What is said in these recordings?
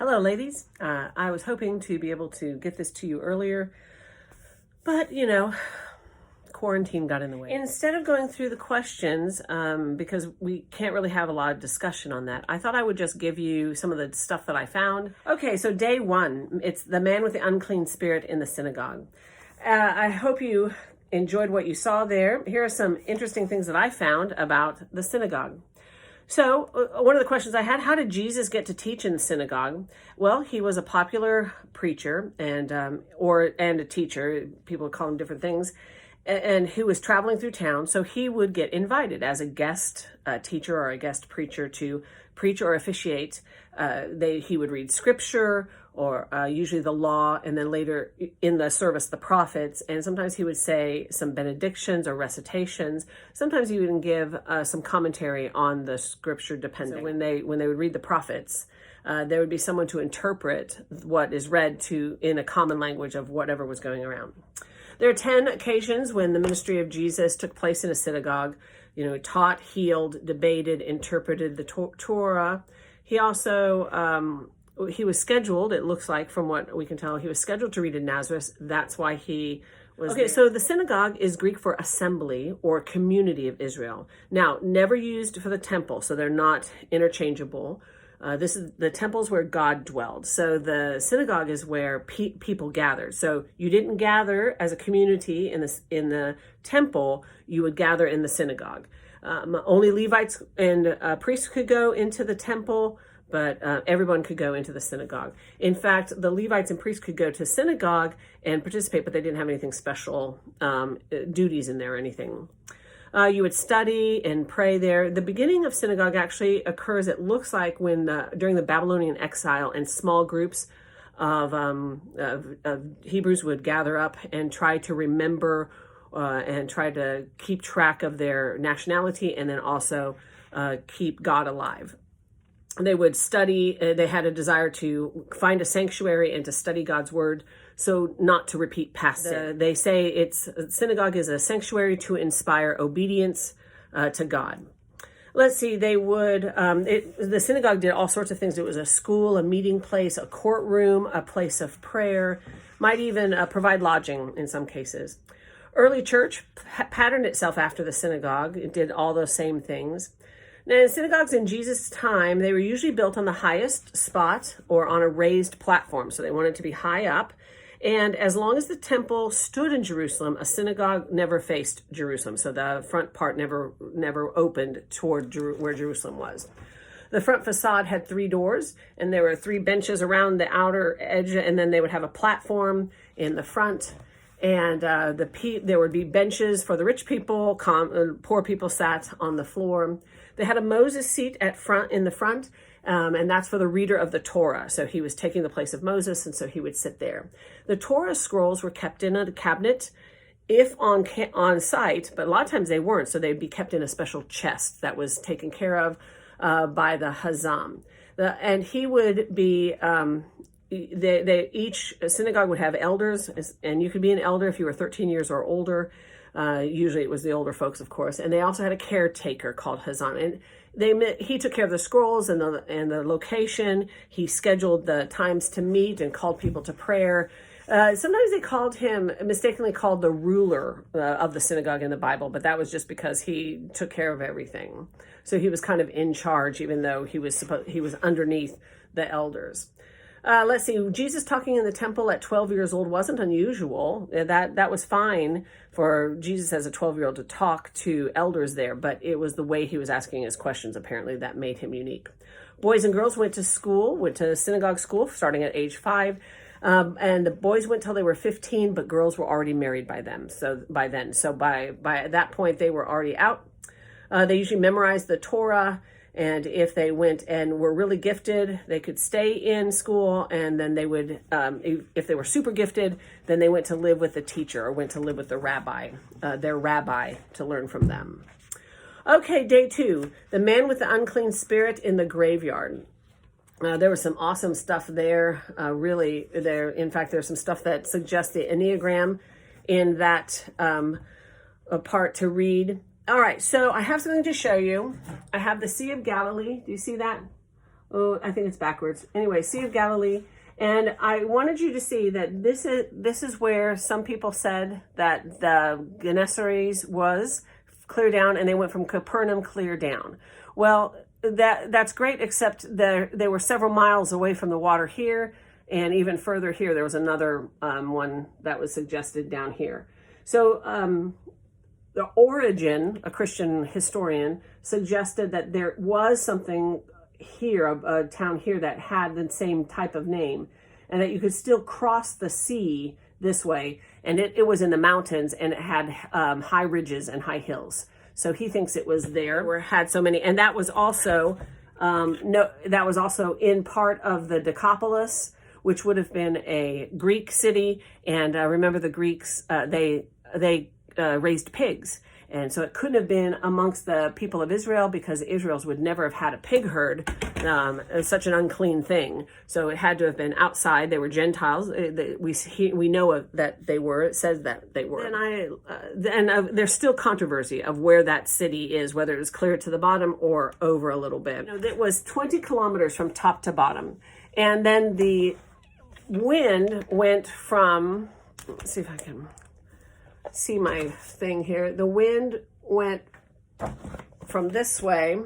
Hello, ladies. I was hoping to be able to get this to you earlier, but quarantine got in the way. Instead of going through the questions, because we can't really have a lot of discussion on that, I thought I would just give you some of the stuff that I found. Okay, so day one, it's the man with the unclean spirit in the synagogue. I hope you enjoyed what you saw there. Here are some interesting things that I found about the synagogue. So one of the questions I had, how did Jesus get to teach in the synagogue? Well, he was a popular preacher and a teacher. People call him different things. And who was traveling through town. So he would get invited as a guest teacher or a guest preacher to preach or officiate. He would read scripture or usually the law, and then later in the service, the prophets. And sometimes he would say some benedictions or recitations. Sometimes he would even give some commentary on the scripture, depending. So when they would read the prophets, there would be someone to interpret what is read in a common language of whatever was going around. There are 10 occasions when the ministry of Jesus took place in a synagogue. He taught, healed, debated, interpreted the Torah. He also, he was scheduled, it looks like from what we can tell, he was scheduled to read in Nazareth. That's why he was there. So the synagogue is Greek for assembly or community of Israel. Now, never used for the temple, so they're not interchangeable. The temple's where God dwelled. So the synagogue is where people gathered. So you didn't gather as a community in the temple, you would gather in the synagogue. Only Levites and priests could go into the temple, but everyone could go into the synagogue. In fact, the Levites and priests could go to synagogue and participate, but they didn't have anything special, duties in there or anything. You would study and pray there. The beginning of synagogue actually occurs, it looks like, during the Babylonian exile, and small groups of Hebrews would gather up and try to remember and try to keep track of their nationality, and then also keep God alive. They would study, they had a desire to find a sanctuary and to study God's word, so not to repeat past sin. They say synagogue is a sanctuary to inspire obedience to God. Let's see, the synagogue did all sorts of things. It was a school, a meeting place, a courtroom, a place of prayer, might even provide lodging in some cases. Early church patterned itself after the synagogue. It did all those same things. Now, in synagogues in Jesus' time, they were usually built on the highest spot or on a raised platform. So they wanted to be high up. And as long as the temple stood in Jerusalem, a synagogue never faced Jerusalem. So the front part never opened toward where Jerusalem was. The front facade had 3 doors, and there were 3 benches around the outer edge, and then they would have a platform in the front. And there would be benches for the rich people. Poor people sat on the floor. They had a Moses seat in the front, and that's for the reader of the Torah. So he was taking the place of Moses, and so he would sit there. The Torah scrolls were kept in a cabinet, if on site, but a lot of times they weren't. So they'd be kept in a special chest that was taken care of by the Hazam. And he would be. Each synagogue would have elders, and you could be an elder if you were 13 years or older. Usually it was the older folks, of course. And they also had a caretaker called Hazan. And he took care of the scrolls and the location. He scheduled the times to meet and called people to prayer. Sometimes they mistakenly called the ruler of the synagogue in the Bible, but that was just because he took care of everything. So he was kind of in charge, even though he was underneath the elders. Let's see, Jesus talking in the temple at 12 years old wasn't unusual. That was fine for Jesus as a 12-year-old to talk to elders there, but it was the way he was asking his questions, apparently, that made him unique. Boys and girls went to synagogue school starting at age 5. And the boys went till they were 15, but girls were already married by then. So by that point, they were already out. They usually memorized the Torah. And if they went and were really gifted, they could stay in school. And then they would, if they were super gifted, then they went to live with the teacher or went to live with the rabbi, their rabbi, to learn from them. Okay, day 2, the man with the unclean spirit in the graveyard. There was some awesome stuff there. In fact, there's some stuff that suggests the Enneagram in that part to read. All right, so I have something to show you. I have the Sea of Galilee. Do you see that? I think it's backwards. Anyway, Sea of Galilee. And I wanted you to see that this is where some people said that the Gennesaret was clear down, and they went from Capernaum clear down. Well, that's great, except they were several miles away from the water here, and even further here, there was another one that was suggested down here. So the Origen, a Christian historian, suggested that there was something here, a town here that had the same type of name, and that you could still cross the sea this way, and it was in the mountains, and it had high ridges and high hills. So he thinks it was there where it had so many, and that was also that was also in part of the Decapolis, which would have been a Greek city. And remember, the Greeks they raised pigs. And so it couldn't have been amongst the people of Israel, because Israel's would never have had a pig herd. It's such an unclean thing. So it had to have been outside. They were Gentiles. We know that they were. It says that they were. And there's still controversy of where that city is, whether it was clear to the bottom or over a little bit. It was 20 kilometers from top to bottom. And then the wind went from, let's see if I can see my thing here. The wind went from this way,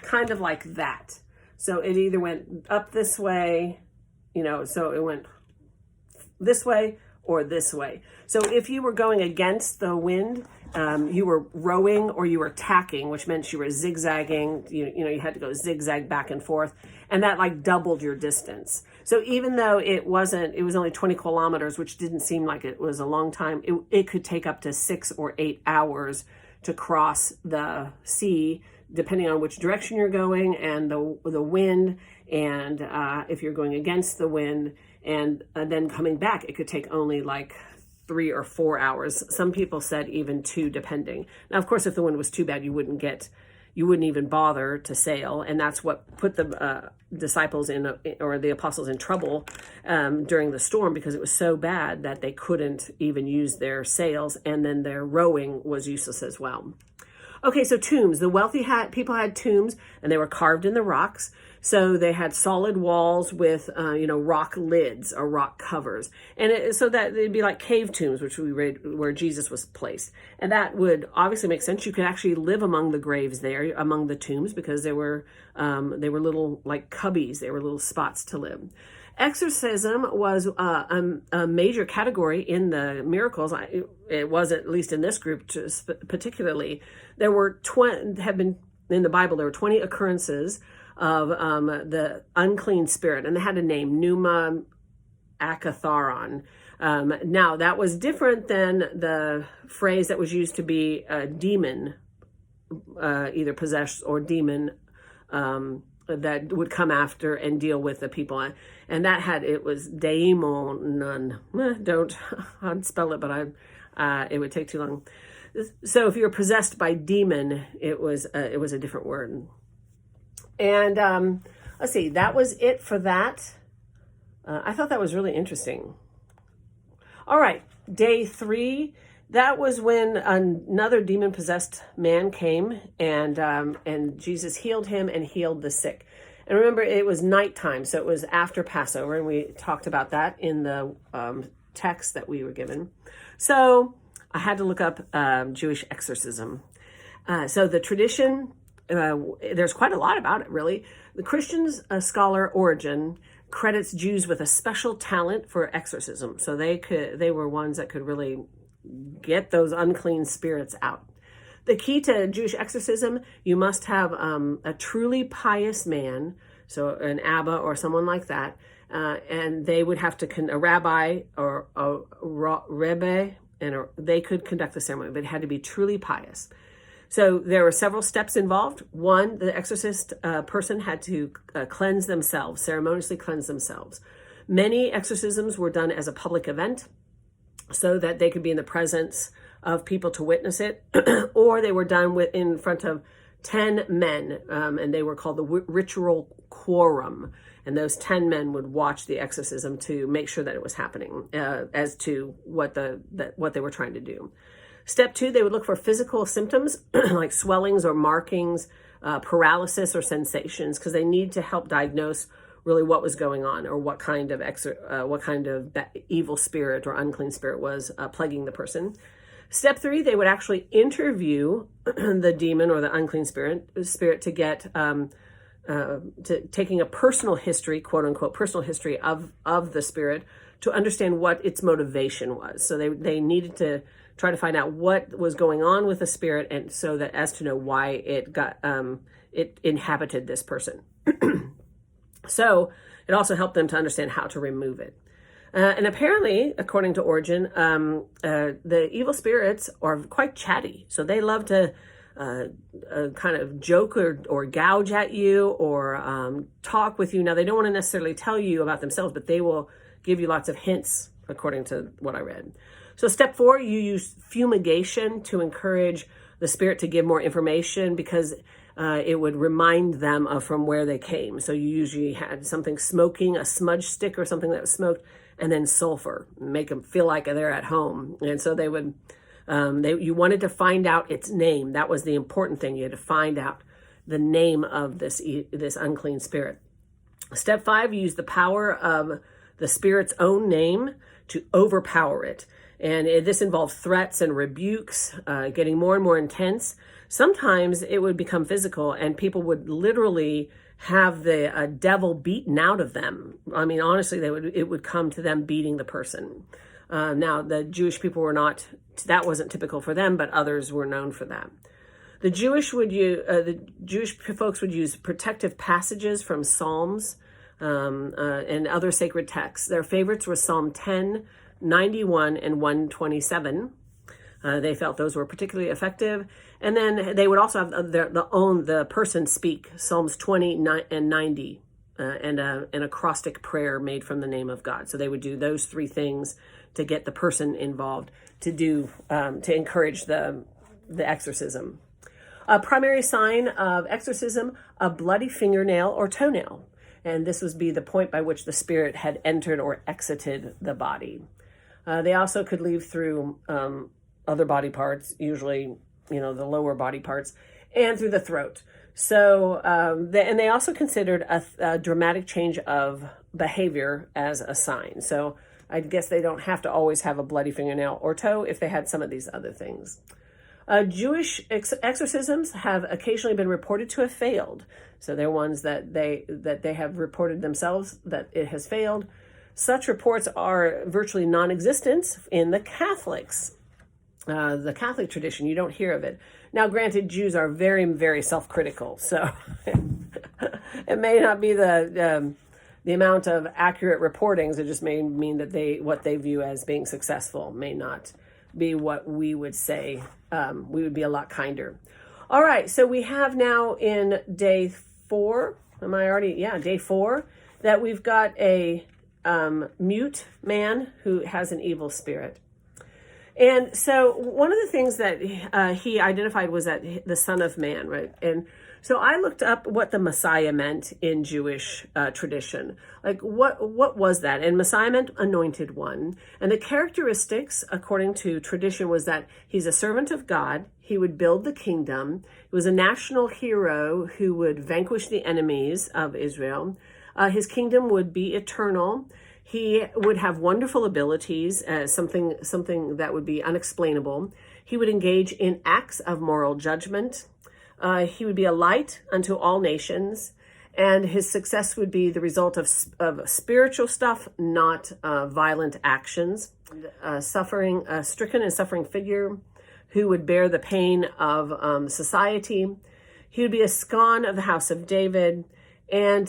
kind of like that. So it either went up this way, so it went this way or this way. So if you were going against the wind, you were rowing or you were tacking, which meant you were zigzagging. You had to go zigzag back and forth, and that like doubled your distance. So even though it was only 20 kilometers, which didn't seem like it was a long time, it could take up to 6 or 8 hours to cross the sea, depending on which direction you're going and the wind, and if you're going against the wind, and then coming back, it could take only like 3 or 4 hours. Some people said even 2, depending. Now, of course, if the wind was too bad, you wouldn't even bother to sail, and that's what put the disciples or the apostles in trouble during the storm, because it was so bad that they couldn't even use their sails, and then their rowing was useless as well. Okay, so tombs. The wealthy people had tombs, and they were carved in the rocks. So they had solid walls with, rock lids or rock covers. And so that it'd be like cave tombs, which we read where Jesus was placed. And that would obviously make sense. You could actually live among the graves there, among the tombs, because they were little like cubbies. They were little spots to live. Exorcism was a major category in the miracles. It was, at least in this group particularly. There were have been in the Bible. There were 20 occurrences of the unclean spirit, and they had a name, pneuma akatharon. Now that was different than the phrase that was used to be a demon, either possessed or demon, that would come after and deal with the people. And it was daimonon. Don't unspell it, but it would take too long. So if you're possessed by demon, it was a different word. And let's see, that was it for that. I thought that was really interesting. All right, day 3. That was when another demon-possessed man came, and Jesus healed him and healed the sick. And remember, it was nighttime, so it was after Passover, and we talked about that in the text that we were given. So I had to look up Jewish exorcism. So the tradition, there's quite a lot about it, really. The Christian scholar Origen credits Jews with a special talent for exorcism. So they were ones that could really get those unclean spirits out. The key to Jewish exorcism, you must have a truly pious man, so an Abba or someone like that, and they would have to, a rabbi or a rebbe, and they could conduct the ceremony, but it had to be truly pious. So there were several steps involved. One, the exorcist person had to cleanse themselves, ceremoniously cleanse themselves. Many exorcisms were done as a public event, so that they could be in the presence of people to witness it, or they were done in front of 10 men, and they were called the ritual quorum. And those 10 men would watch the exorcism to make sure that it was happening, as to what they were trying to do. Step 2, they would look for physical symptoms like swellings or markings paralysis or sensations, because they need to help diagnose really what was going on, or what kind of evil spirit or unclean spirit was plaguing the person. Step 3, they would actually interview the demon or the unclean spirit to get to taking a personal history, quote unquote, personal history of the spirit, to understand what its motivation was. So they needed to try to find out what was going on with the spirit, and so that as to know why it inhabited this person. So it also helped them to understand how to remove it. And apparently, according to Origen, the evil spirits are quite chatty. So they love to kind of joke or gouge at you, or talk with you. Now, they don't want to necessarily tell you about themselves, but they will give you lots of hints, according to what I read. So step 4, you use fumigation to encourage the spirit to give more information, because it would remind them of from where they came. So you usually had something smoking, a smudge stick or something that was smoked, and then sulfur, make them feel like they're at home. And so they would, you wanted to find out its name. That was the important thing. You had to find out the name of this unclean spirit. Step 5, you use the power of the spirit's own name to overpower it. And this involved threats and rebukes, getting more and more intense. Sometimes it would become physical, and people would literally have the devil beaten out of them. I mean, honestly, it would come to them beating the person. Now, the Jewish people were not, that wasn't typical for them, but others were known for that. The Jewish folks would use protective passages from Psalms and other sacred texts. Their favorites were Psalm 10, 91, and 127. They felt those were particularly effective. And then they would also have the person speak Psalms 20 and 90 and an acrostic prayer made from the name of God. So they would do those 3 things to get the person involved, to encourage the exorcism. A primary sign of exorcism, a bloody fingernail or toenail. And this would be the point by which the spirit had entered or exited the body. They also could leave through other body parts, usually, the lower body parts, and through the throat. So, and they also considered a dramatic change of behavior as a sign. So I guess they don't have to always have a bloody fingernail or toe if they had some of these other things. Jewish exorcisms have occasionally been reported to have failed. So they're ones that they have reported themselves that it has failed. Such reports are virtually non-existent in the Catholics. The Catholic tradition, you don't hear of it. Now, granted, Jews are very, very self-critical, so it may not be the amount of accurate reportings. It just may mean that what they view as being successful may not be what we would say. We would be a lot kinder. All right, so we have now in day 4. Day 4, that we've got a mute man who has an evil spirit. And so one of the things that he identified was that the Son of Man, right? And so I looked up what the Messiah meant in Jewish tradition. Like, what was that? And Messiah meant anointed one. And the characteristics, according to tradition, was that he's a servant of God. He would build the kingdom. He was a national hero who would vanquish the enemies of Israel. His kingdom would be eternal. He would have wonderful abilities, something that would be unexplainable. He would engage in acts of moral judgment. He would be a light unto all nations, and his success would be the result of spiritual stuff, not violent actions. A stricken and suffering figure who would bear the pain of society. He would be a scion of the house of David, and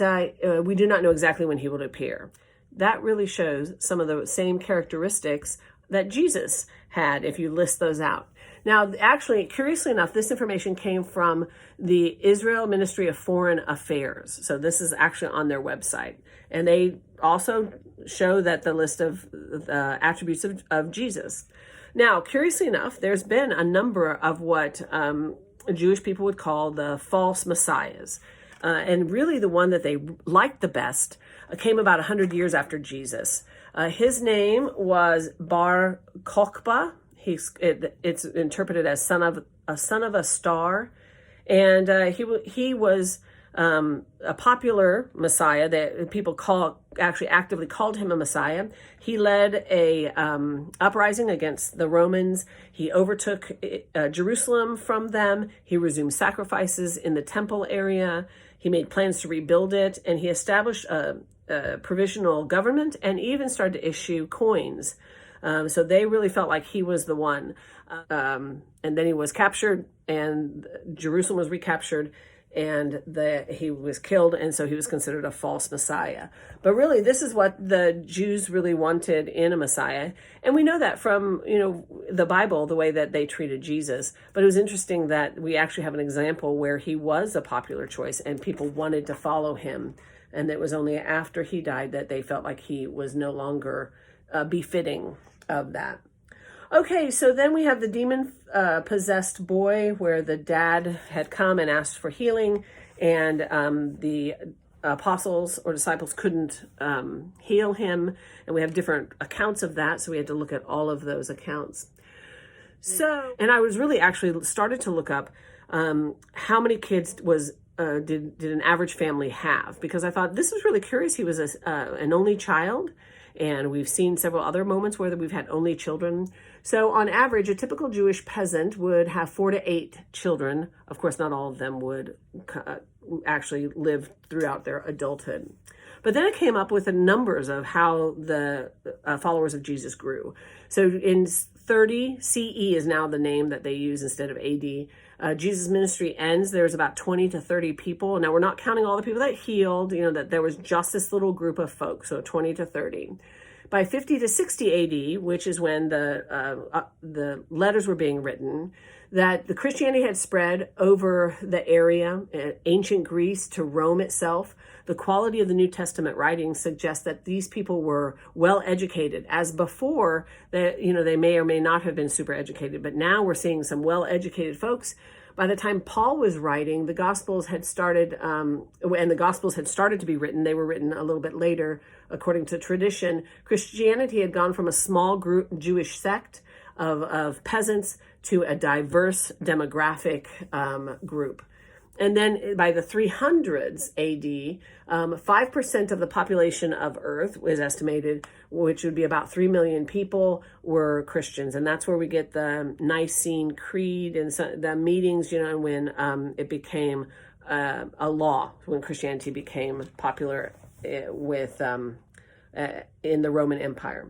we do not know exactly when he would appear. That really shows some of the same characteristics that Jesus had, if you list those out. Now, actually, curiously enough, this information came from the Israel Ministry of Foreign Affairs. So this is actually on their website. And they also show that the list of attributes of Jesus. Now, curiously enough, there's been a number of what Jewish people would call the false messiahs. And really the one that they liked the best came about 100 years after Jesus. His name was Bar Kokhba. It's interpreted as son of a star, And he was a popular Messiah that people actually actively called him a Messiah. He led a uprising against the Romans. He overtook Jerusalem from them. He resumed sacrifices in the temple area. He made plans to rebuild it, and he established a provisional government and even started to issue coins. So they really felt like he was the one. And then he was captured, and Jerusalem was recaptured, and he was killed, and so he was considered a false Messiah. But really, this is what the Jews really wanted in a Messiah. And we know that from, the Bible, the way that they treated Jesus. But it was interesting that we actually have an example where he was a popular choice and people wanted to follow him. And it was only after he died that they felt like he was no longer befitting of that. Okay, so then we have the demon-possessed boy where the dad had come and asked for healing, and the apostles or disciples couldn't heal him. And we have different accounts of that, so we had to look at all of those accounts. And I was really actually started to look up how many kids did an average family have, because I thought this was really curious. He was an only child, and we've seen several other moments where we've had only children. So on average, a typical Jewish peasant would have 4 to 8 children. Of course, not all of them would actually live throughout their adulthood. But then it came up with the numbers of how the followers of Jesus grew. So in 30 CE is now the name that they use instead of AD. Jesus' ministry ends. There's about 20 to 30 people. Now, we're not counting all the people that healed, that there was just this little group of folks, so 20 to 30. By 50 to 60 AD, which is when the letters were being written, that the Christianity had spread over the area, ancient Greece to Rome itself. The quality of the New Testament writings suggests that these people were well educated, as before that, they may or may not have been super educated, but now we're seeing some well educated folks. By the time Paul was writing, the Gospels had started, and the Gospels had started to be written. They were written a little bit later, according to tradition. Christianity had gone from a small group Jewish sect of peasants to a diverse demographic group. And then by the 300s AD, 5% of the population of Earth was estimated, which would be about 3 million people, were Christians. And that's where we get the Nicene Creed and the meetings, when it became a law, when Christianity became popular in the Roman Empire.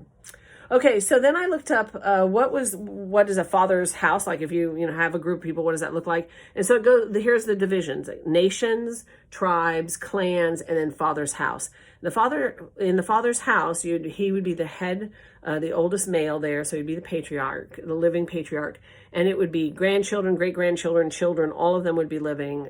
Okay, so then I looked up what is a father's house like? If you have a group of people, what does that look like? And so here's the divisions: nations, tribes, clans, and then father's house. In the father's house, he would be the head, the oldest male there, so he'd be the patriarch, the living patriarch, and it would be grandchildren, great-grandchildren, children, all of them would be living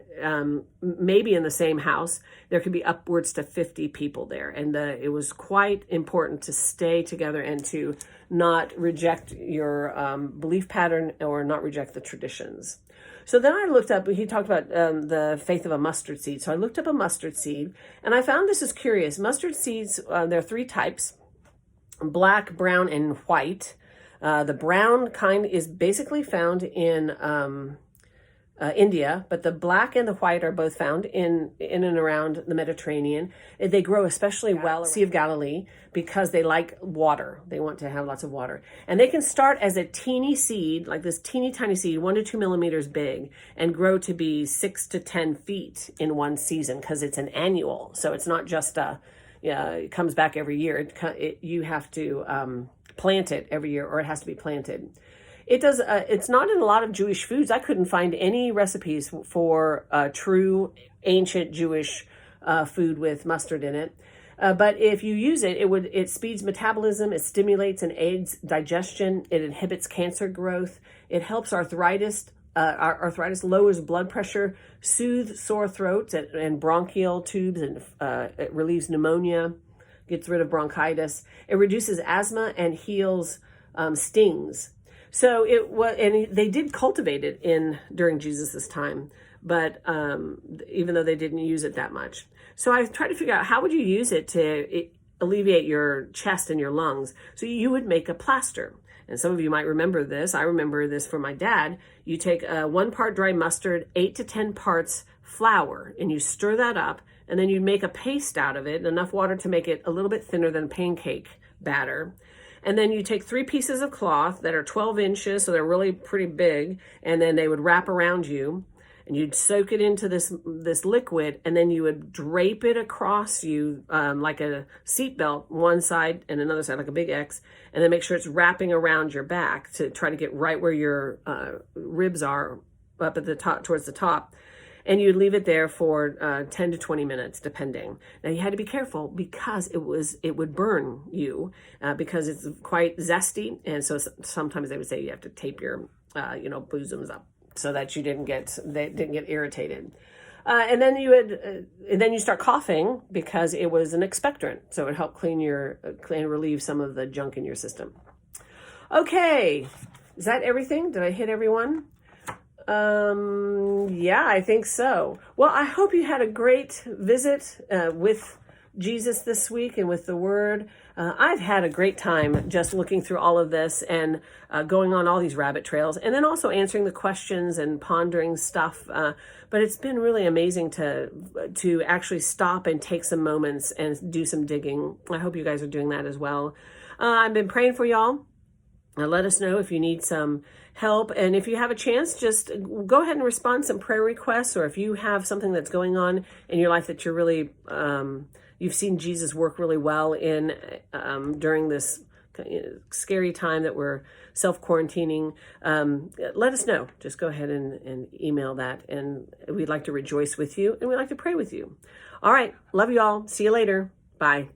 maybe in the same house. There could be upwards to 50 people there, and it was quite important to stay together and to not reject your belief pattern or not reject the traditions. So then I looked up, he talked about the faith of a mustard seed. So I looked up a mustard seed, and I found this is curious. Mustard seeds, there are 3 types: black, brown, and white. The brown kind is basically found in India, but the black and the white are both found in and around the Mediterranean. They grow especially well in the Sea of Galilee because they like water. They want to have lots of water. And they can start as a teeny seed, like this teeny tiny seed, 1 to 2 millimeters big, and grow to be 6 to 10 feet in one season because it's an annual. So it's not just it comes back every year. You have to plant it every year, or it has to be planted. It does. It's not in a lot of Jewish foods. I couldn't find any recipes for true ancient Jewish food with mustard in it. But if you use it, it speeds metabolism. It stimulates and aids digestion. It inhibits cancer growth. It helps arthritis. Arthritis lowers blood pressure, soothes sore throats and bronchial tubes, and it relieves pneumonia, gets rid of bronchitis. It reduces asthma and heals stings. So they did cultivate it during Jesus's time, but even though they didn't use it that much. So I tried to figure out how would you use it to alleviate your chest and your lungs. So you would make a plaster. And some of you might remember this. I remember this from my dad. You take 1 part dry mustard, 8 to 10 parts flour, and you stir that up, and then you make a paste out of it, enough water to make it a little bit thinner than pancake batter. And then you take 3 pieces of cloth that are 12 inches, so they're really pretty big, and then they would wrap around you, and you'd soak it into this liquid, and then you would drape it across you like a seatbelt, one side and another side, like a big X, and then make sure it's wrapping around your back to try to get right where your ribs are, up at the top, towards the top. And you'd leave it there for 10 to 20 minutes, depending. Now you had to be careful because it would burn you because it's quite zesty. And so sometimes they would say you have to tape your, bosoms up so that they didn't get irritated. And then you start coughing because it was an expectorant. So it would help relieve some of the junk in your system. Okay. Is that everything? Did I hit everyone? Yeah, I think so. Well, I hope you had a great visit with Jesus this week and with the Word. I've had a great time just looking through all of this and going on all these rabbit trails, and then also answering the questions and pondering stuff. But it's been really amazing to actually stop and take some moments and do some digging. I hope you guys are doing that as well. I've been praying for y'all. Let us know if you need some help. And if you have a chance, just go ahead and respond some prayer requests, or if you have something that's going on in your life that you're really, you've seen Jesus work really well in during this scary time that we're self-quarantining, let us know. Just go ahead and email that. And we'd like to rejoice with you, and we'd like to pray with you. All right. Love you all. See you later. Bye.